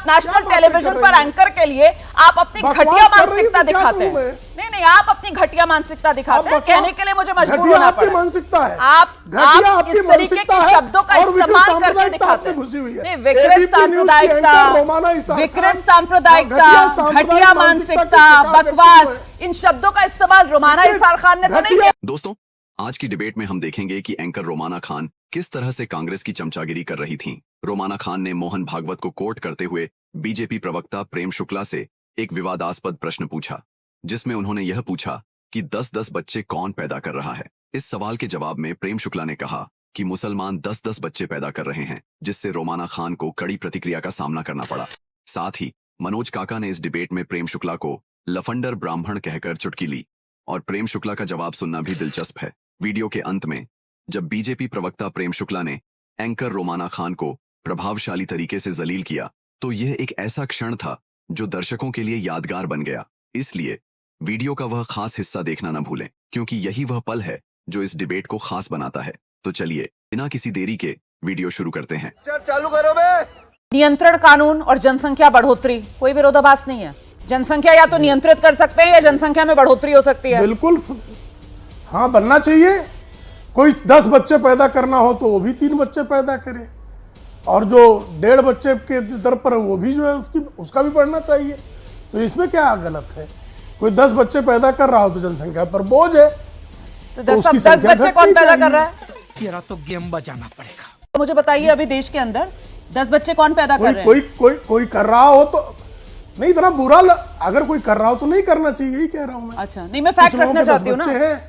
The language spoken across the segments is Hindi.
नेशनल टेलीविजन पर एंकर के लिए आप अपनी घटिया मानसिकता दिखाते हैं। नहीं, आप अपनी घटिया मानसिकता दिखाते हैं। कहने के लिए मुझे मजबूर होना पड़ा। मानसिकता है आप इस तरीके के शब्दों का इस्तेमाल करके दिखाते हैं। विकृत सांप्रदायिकता, घटिया मानसिकता, बकवास, इन शब्दों का इस्तेमाल रोमाना इसार खान ने तो नहीं किया। दोस्तों, आज की डिबेट में हम देखेंगे कि एंकर रोमाना खान किस तरह से कांग्रेस की चमचागिरी कर रही थीं। रोमाना खान ने मोहन भागवत को कोट करते हुए बीजेपी प्रवक्ता प्रेम शुक्ला से एक विवादास्पद प्रश्न पूछा, जिसमें उन्होंने यह पूछा कि 10-10 बच्चे कौन पैदा कर रहा है। इस सवाल के जवाब में प्रेम शुक्ला ने कहा कि मुसलमान 10-10 बच्चे पैदा कर रहे हैं, जिससे रोमाना खान को कड़ी प्रतिक्रिया का सामना करना पड़ा। साथ ही मनोज काका ने इस डिबेट में प्रेम शुक्ला को लफंडर ब्राह्मण कहकर चुटकी ली, और प्रेम शुक्ला का जवाब सुनना भी दिलचस्प है। वीडियो के अंत में जब बीजेपी प्रवक्ता प्रेम शुक्ला ने एंकर रोमाना खान को प्रभावशाली तरीके से जलील किया, तो यह एक ऐसा क्षण था जो दर्शकों के लिए यादगार बन गया। इसलिए वीडियो का वह खास हिस्सा देखना न भूलें, क्योंकि यही वह पल है जो इस डिबेट को खास बनाता है। तो चलिए बिना किसी देरी के वीडियो शुरू करते हैं। चालू करो बे। नियंत्रण कानून और जनसंख्या बढ़ोतरी कोई विरोधाभास नहीं है। जनसंख्या या तो नियंत्रित कर सकते हैं या जनसंख्या में बढ़ोतरी हो सकती है। बिल्कुल, हाँ, बनना चाहिए। कोई 10 बच्चे पैदा करना हो तो वो भी 3 बच्चे पैदा करे, और जो 1.5 बच्चे के दर पर वो भी जो है उसका भी बढ़ना चाहिए। तो इसमें क्या गलत है? कोई 10 बच्चे पैदा कर रहा हो तो जनसंख्या पर बोझ है। तो 10 बच्चे कौन पैदा कर रहा है? तेरा तो गेम बजाना पड़ेगा। तो मुझे बताइए, अभी देश के अंदर 10 बच्चे कौन पैदा कर रहे हैं? कोई कर रहा हो तो नहीं, इतना बुरा अगर कोई कर रहा हो तो नहीं करना चाहिए, यही कह रहा हूं मैं। अच्छा, नहीं, मैं फैक्ट रखना चाहती हूँ ना,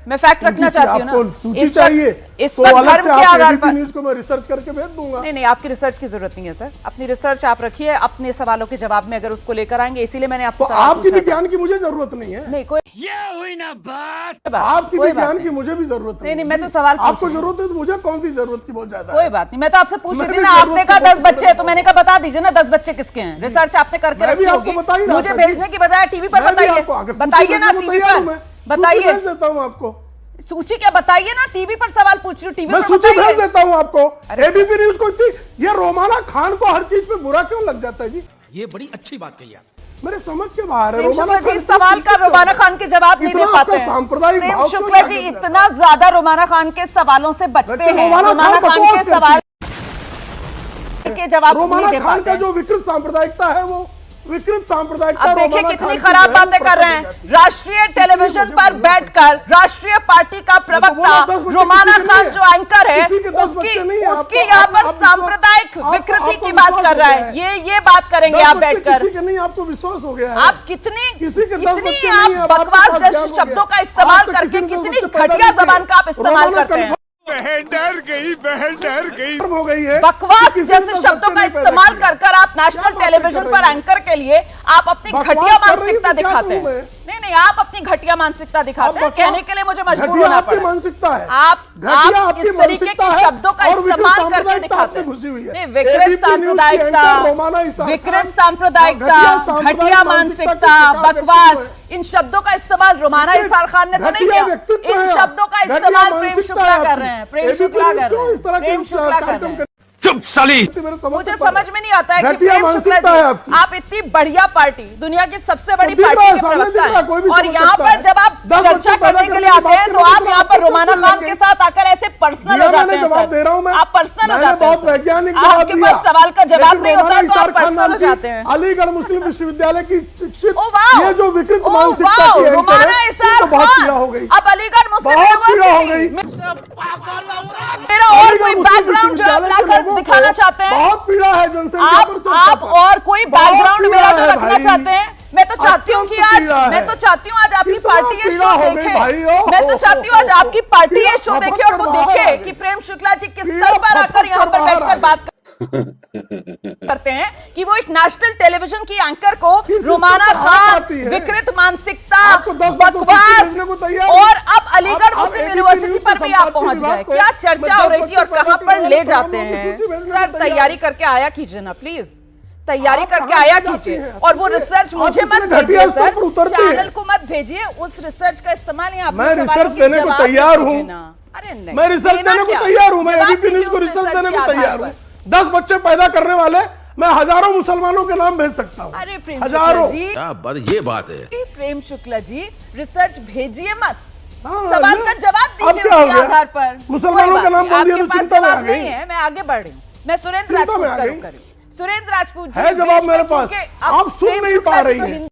मैं फैक्ट रखना चाहती हूँ ना। आपको सूची चाहिए इस तो अलग से आप एबीपी न्यूज़ को मैं रिसर्च करके भेज दूंगा। नहीं, आपकी रिसर्च की जरूरत नहीं है सर। अपनी रिसर्च आप रखिए, अपने सवालों के जवाब में अगर उसको लेकर आएंगे, इसीलिए मैंने आपसे आपकी विज्ञान की मुझे जरूरत नहीं है। नहीं, कोई ये हुई ना बात। आपकी विज्ञान की मुझे भी जरूरत नहीं। नहीं, मैं तो सवाल आपको जरूरत है तो मुझे कौन सी जरूरत की बहुत ज्यादा। कोई बात नहीं, मैं तो आपसे पूछ रही थी ना। आपने कहा 10 बच्चे, तो मैंने कहा बता दीजिए ना 10 बच्चे किसके हैं। रिसर्च आपने करके रखी होगी, मुझे भेजने की बजाय टीवी पर बताइए ना, टीवी पर बताइए। भेज देता हूँ आपको सूची। क्या बताइए ना, टीवी पर सवाल पूछ रही हूँ, टीवी मैं पर सूची भेज देता हूँ आपको। एबीपी न्यूज़ को ये रोमाना खान को हर चीज पे बुरा क्यों लग जाता है जी? ये बड़ी अच्छी बात कही आप। मेरे समझ के बाहर है। रोमाना जी सवाल का रोमाना खान के जवाब नहीं दे पाते हैं। सांप्रदायिक प्रेम शुक्ला जी इतना ज्यादा रोमाना खान के सवालों से बचते हैं। रोमाना खान के सवाल के जवाब रोमाना खान का जो विकृत सांप्रदायिकता है, वो विकृत सांप्रदायिकता। अब देखिए कितनी खराब बातें कर रहे हैं। राष्ट्रीय टेलीविजन पर बैठकर राष्ट्रीय पार्टी का प्रवक्ता रोमाना खान जो एंकर है, उसकी यहाँ पर सांप्रदायिक विकृति की बात कर रहा है। ये बात करेंगे आप बैठकर? नहीं, आपको विश्वास हो गया है? आप कितनी आप बकवास जैसे शब्दों का इस्तेमाल करके कितनी घटिया जबान का आप इस्तेमाल करते हैं। बहन डर गई हो गई है। बकवास जैसे शब्दों का इस्तेमाल कर आप नेशनल टेलीविजन पर एंकर के लिए आप अपनी घटिया मानसिकता दिखाते हैं। नहीं, आप अपनी घटिया मानसिकता दिखाते हैं। कहने के लिए मुझे मजबूर होना पड़ा। मानसिकता है। आप इस तरीके के शब्दों का इस्तेमाल करके दिखाते हैं। विकृत सांप्रदायिकता, घटिया मानसिकता, बकवास, इन शब्दों का इस्तेमाल रोमाना इसार खान ने तो नहीं किया। इन शब्दों का इस्तेमाल प्रेम शुक्ला कर रहे हैं। प्रेम शुक्ला कर रहे हैं। चुप साली। मुझे समझ में नहीं आता है कि प्रेम शुक्ला जी, आप इतनी बढ़िया पार्टी, दुनिया की सबसे बड़ी पार्टी के प्रवक्ता हैं, और यहाँ पर जब आप चर्चा करने के लिए आते हैं तो आप यहाँ पर रोमाना खान के साथ आकर ऐसे पर्सनल हो जाते हैं। जवाब दे रहा हूँ मैं, आप पर्सनल हो जाते हैं। बहुत वैज्ञानिक जवाब आपके पास सवाल का जवाब नहीं होता तो आप पर्सनल हो जाते हैं। अलीगढ़ मुस्लिम विश्वविद्यालय की शिक्षित ये जो विकृत मानसिकता की रोमाना इसार बहुत पीड़ा हो गई। अब अलीगढ़ मुस्लिम यूनिवर्सिटी मेरा और कोई बैकग्राउंड जो आप दिखाना चाहते हैं? बहुत पीड़ा है जनसंख्या पर। आप और कोई बैकग्राउंड मेरा जो रखना चाहते हैं? मैं तो चाहती हूँ कि आज आपकी पार्टी ये शो देखे। मैं तो चाहती हूँ आज आपकी पार्टी ये शो देखे और वो देखे कि प्रेम शुक्ला जी किस स्तर पर आकर यहाँ पर बैठकर बात करते हैं कि वो एक नेशनल टेलीविजन की एंकर को रोमाना खान, विकृत मानसिकता, बकवास, और अब अलीगढ़ मुस्लिम यूनिवर्सिटी पर भी आप पहुंच गए। क्या चर्चा हो रही थी और कहां पर ले जाते हैं? सर, तैयारी करके आया कीजिए ना प्लीज, तैयारी करके आया कीजिए। और वो रिसर्च मुझे मत भेजिए सर, चैनल को मत भेजिए। उस रिसर्च का इस्तेमाल यहाँ मैं रिसर्च देने को तैयार हूँ। अरे नहीं, मैं रिसर्च देने को तैयार हूँ। मैं एबीपी न्यूज़ को रिसर्च देने को तैयार हूँ। 10 बच्चे पैदा करने वाले मैं हजारों मुसलमानों के नाम भेज सकता हूँ, अरे प्रेम हजारों। शुक्ला जी, क्या बात, ये बात है। प्रेम शुक्ला जी रिसर्च भेजिए मत, हाँ, सवाल का जवाब अब दीजिए क्या हो उसके गया? आधार पर। मुसलमानों का नाम बोल दिया तो चिंता में आ गई। नहीं है, मैं आगे बढ़ रही हूँ। मैं सुरेंद्र चिंता राजपूत में आ का गई। रुख कर रही हूँ। सुरेंद्र राजपूत जी है जवाब मेरे पास, क्योंकि आप सुन प्रेम नहीं शुक्ला पा जी रही तो हैं।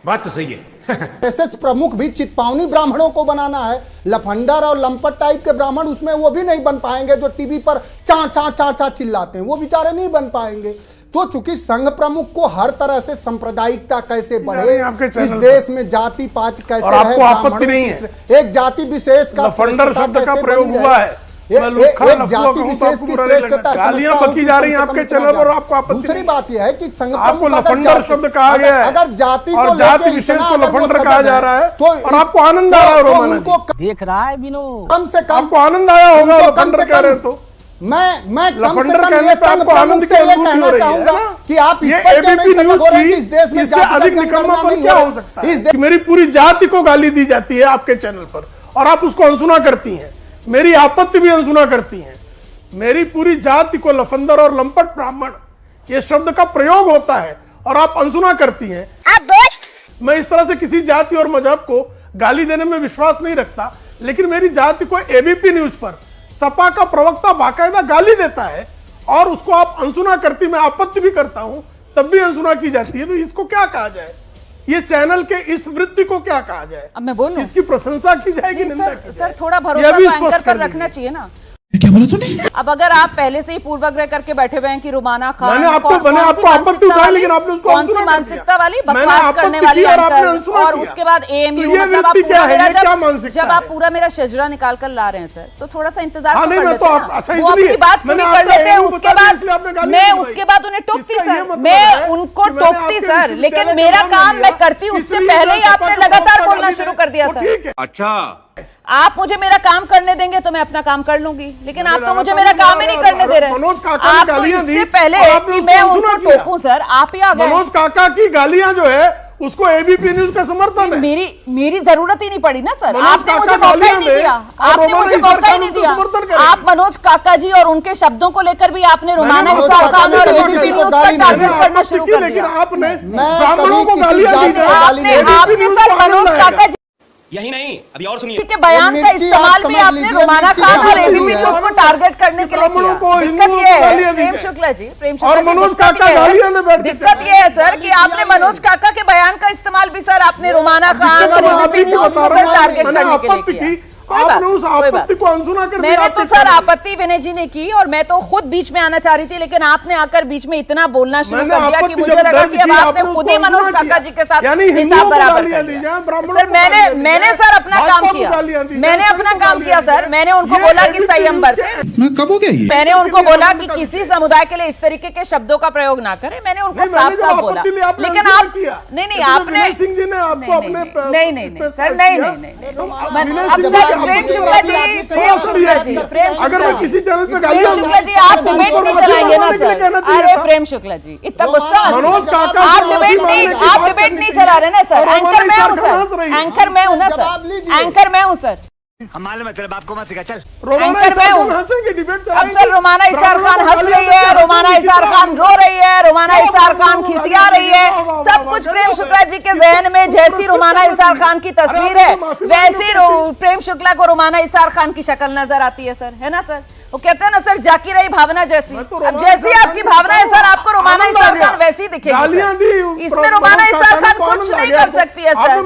बात तो सही है। एसएस प्रमुख भी चितपावनी ब्राह्मणों को बनाना है, लफंडर और लंपट टाइप के ब्राह्मण उसमें वो भी नहीं बन पाएंगे जो टीवी पर चा चा चा चा चिल्लाते हैं, वो बेचारे नहीं बन पाएंगे। तो चूंकि संघ प्रमुख को हर तरह से सांप्रदायिकता कैसे बढ़े, आपके चैनल इस पर। देश में जाति पाति कैसे और आपको है, आपत्ति ब्राह्मणों नहीं की है। एक जाति विशेष का लफंडर श्रेष्ठता शब्द का कैसे प्रयोग बनी हुआ रहे। है। एक मैं लुक्खा एक लफुआ जाति कहूं तो विशेष आपको की बुरा नहीं श्रेष्ठता लगता। गालियां समझता हूं बकी कि जा रही हैं कम से आपके कम चैनल इतना पर, आपको आपत्ति दूसरी नहीं। बात यह है कि संघ आपको प्रमुख अगर लफंडर शब्द कहा गया है अगर जाति को और जाति लेके विशेष इतना को अगर वो लफंडर सजग कहा जा है, रहा है तो और आपको आनंद आ रहा है रोमाना जी। उनको देख रहा है विनोद, कम से कम आपको आनंद आया होगा उनको कम लफंडर से कह रहे कम हैं तो। मैं कम से लफंडर कम कहने ये पे संघ आपको आनंद प्रमुख की से ये अनुभूति कहना हो रही है चाहूंगा ना? कि आप इस ये पर क्यों नहीं ABP सजग हो रहे कि इस न्यूज़ देश में इससे जातिगत अधिक जनगणना निकम्मापन नहीं क्या हो हो रही। सकता है इस कि मेरी पूरी जाति को गाली दी जाती है आपके चैनल पर और आप उसको अनसुना करती हैं, मेरी आपत्ति भी अनसुना करती हैं। मेरी पूरी जाति को लफंदर और लंपट ब्राह्मण ये शब्द का प्रयोग होता है और आप अनसुना करती हैं। मैं इस तरह से किसी जाति और मजहब को गाली देने में विश्वास नहीं रखता, लेकिन मेरी जाति को एबीपी न्यूज पर सपा का प्रवक्ता बाकायदा गाली देता है और उसको आप अनसुना करती, मैं आपत्ति भी करता हूं तब भी अनसुना की जाती है। तो इसको क्या कहा जाए? ये चैनल के इस वृत्ति को क्या कहा जाए? अब मैं बोलूं? इसकी प्रशंसा की जाएगी, नहीं, निंदा सर, की सर जाए? थोड़ा यह भरोसा भी तो स्पष्ट एंकर कर पर रखना दीजिए। चाहिए ना। अब अगर आप पहले से ही पूर्वाग्रह करके बैठे हुए हैं कि रुमाना खान मैंने आपको आपत्ति उठाई, लेकिन आपने उसको कौन सी अनसुना कर मानसिकता दिया। वाली मैंने बकवास आपत्ति करने की वाली और आपने एंकर, अनसुना और किया। उसके बाद एएमयू तो ये मतलब आप वृत्ति क्या पूरा है? मेरा ये क्या मानसिकता जब आप है? पूरा मेरा शजरा निकाल कर ला रहे हैं सर, तो थोड़ा सा इंतजार हाँ, तो नहीं, कर मैं लेते तो हैं ना। अच्छा वो इसलिए अपनी बात मैंने पूरी कर आपका लेते हैं, AMU उसके बता दिया, बाद इसलिए आपने गाली मैं दी भाई। उसके बाद उन्हें टोकती इसका ये सर, मतलब मैं है उनको कि मैंने टोकती आपके सर, विश्वविद्यालय लेकिन का मेरा नाम काम लिया, मैं करती, उससे इसलिए पहले ही सपा आपने का लगातार प्रवक्ता बोलना गाली शुरू दे। कर दिया वो सर। ठीक है। अच्छा, आप मुझे मेरा काम करने देंगे तो मैं अपना काम कर लूंगी, लेकिन मैंने आप तो मुझे लगातार मेरा काम ही बोला, नहीं करने दे रहे। मनोज काका ने आप तो गालियां दी इससे पहले और आपने कि उसको मैं अनसुना उनको किया। टोकूं सर, आप ही आ गए। मनोज काका की गालियां जो है उसको एबीपी न्यूज का समर्थन है। मेरी जरूरत ही नहीं पड़ी ना सर, मनोज आपने काका मुझे मौका ही गालियां नहीं दे दिया, और आपने रोमाना मुझे इसार मौका ही खान नहीं उसको दिया। समर्थन करेंगे। आप मनोज काका जी और उनके शब्दों को लेकर भी आपने रोमाना मनोज इसार काका खान ने और तो एबीपी किसी न्यूज को पर गाली नहीं टारगेट दी। करना शुरू कर लेकिन दिया। आपने मैं ब्राह्मणों को कभी किसी गालियां दी जाति को जाए। गाली नहीं दी। आपने न्यूज़ सर को आनंद मनोज आएगा। काका जी यही नहीं, अभी और सुनिए। के बयान का मिर्ची इस्तेमाल आप भी समझ आपने लीजिए, रोमाना मिर्ची खान और आप एबीपी समझिए। न्यूज को टारगेट करने के लिए ब्राह्मणों को किया। हिंदुओं दिक्कत को ये है गालियां दी प्रेम जाए। शुक्ला जी, प्रेम शुक्ला और जी, मनोज दिक्कत काका ये है- गालियां दे बैठ के दिक्कत ये है सर कि आपने मनोज काका के बयान का इस्तेमाल भी सर आपने रोमाना खान और एबीपी न्यूज को सर टारगेट मैंने करने के आपत्ति लिए की, किया। कोई बात, आपने उस कोई बात। आपत्ति को अनसुना कर दिया। मैंने आपके तो सर चैनल पर। आपत्ति विनय जी ने की और मैं तो खुद बीच में आना चाह रही थी, लेकिन आपने आकर बीच में इतना बोलना शुरू मैंने कर दिया कि आपत्ति मुझे जब लगा दर्ज कि अब की, आपने आपने खुद ही उसको मनोज अनसुना काका किया। जी के साथ यानी हिंदुओं हिसाब को बराबर गालियां कर दी दिया। जाए, ब्राह्मणों सर को गालियां दी मैंने जाए, सर अपना भाजपा काम को किया, गालियां दी जाए, मैंने सभी अपना को काम किया गालियां सर, दी मैंने जाए। उनको ये बोला कि ABP संयम न्यूज़ बरतें, के- मैं कब हो गया ये? मैंने उनको लिए बोला आपने कि कहा- किसी समुदाय के लिए इस तरीके के शब्दों का प्रयोग ना करें, मैंने उनको नहीं, साफ मैंने साफ जब बोला। आपत्ति ली, आपने लेकिन अनसुना आप किया। नहीं नहीं लेकिन आपने विनय सिंह जी ने आपको अपने नहीं सर नहीं नहीं नहीं विनय अब सिंह सर जी प्रेम आपको शुक्ला जी, थोड़ा प्रेम सा शुक्ला रिएक्ट जी, किया। प्रेम अगर शुक्ला मैं जी, किसी चैनल पे प्रेम गालियां शुक्ला जी आप तो डिबेट उसको नहीं माफी चलाएंगे ना मांगने के लिए सर। कहना चाहिए अरे था। प्रेम शुक्ला जी इतना गुस्सा मनोज काका आप से डिबेट माफी नहीं मांगने की आप बात डिबेट करनी नहीं चाहिए। चला रहे ना सर। और एंकर मैं हूँ रोमाना इसार खान हंस रही सर, है। एंकर मैं हूँ ना जवाब सर, लीजिए। एंकर मैं हूँ सर। हम मालूम है तेरे बाप को मत सिखा, चल। रोमाना एंकर मैं इसार हूँ। खान हंसेंगे, डिबेट अब चलाएंगे। सर रोमाना इसार खान हंस रही है, रोमाना इसार खान रो रही है, रोमाना इसार खान खिसिया रही है, सब कुछ प्रेम शुक्ला जी के जहन में जैसी रोमाना इसार खान की तस्वीर है वैसी प्रेम शुक्ला को रोमाना इसार खान की शक्ल नजर आती है सर, है ना सर? वो कहते हैं ना सर, जाकी रही भावना जैसी। अब जैसी आपकी भावना है सर, आपको रोमाना इसार खान वैसी दिखेगी गालियां सर। दी, इसमें रोमाना मनोज इसार काका खान को कुछ आनंद आ नहीं गया कर सकती है सर।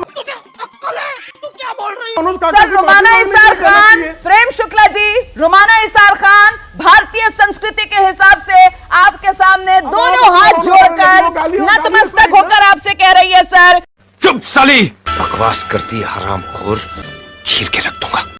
मनोज काका सर से रोमाना माफी मांगने इसार के लिए कहना खान, चाहिए। प्रेम शुक्ला जी, रोमाना इसार खान भारतीय संस्कृति के हिसाब से आपके सामने दोनों हाथ जोड़कर नतमस्तक होकर आपसे कह रही है सर, चुप साली। बकवास करती है हरामखोर, चीर के रख दूंगा।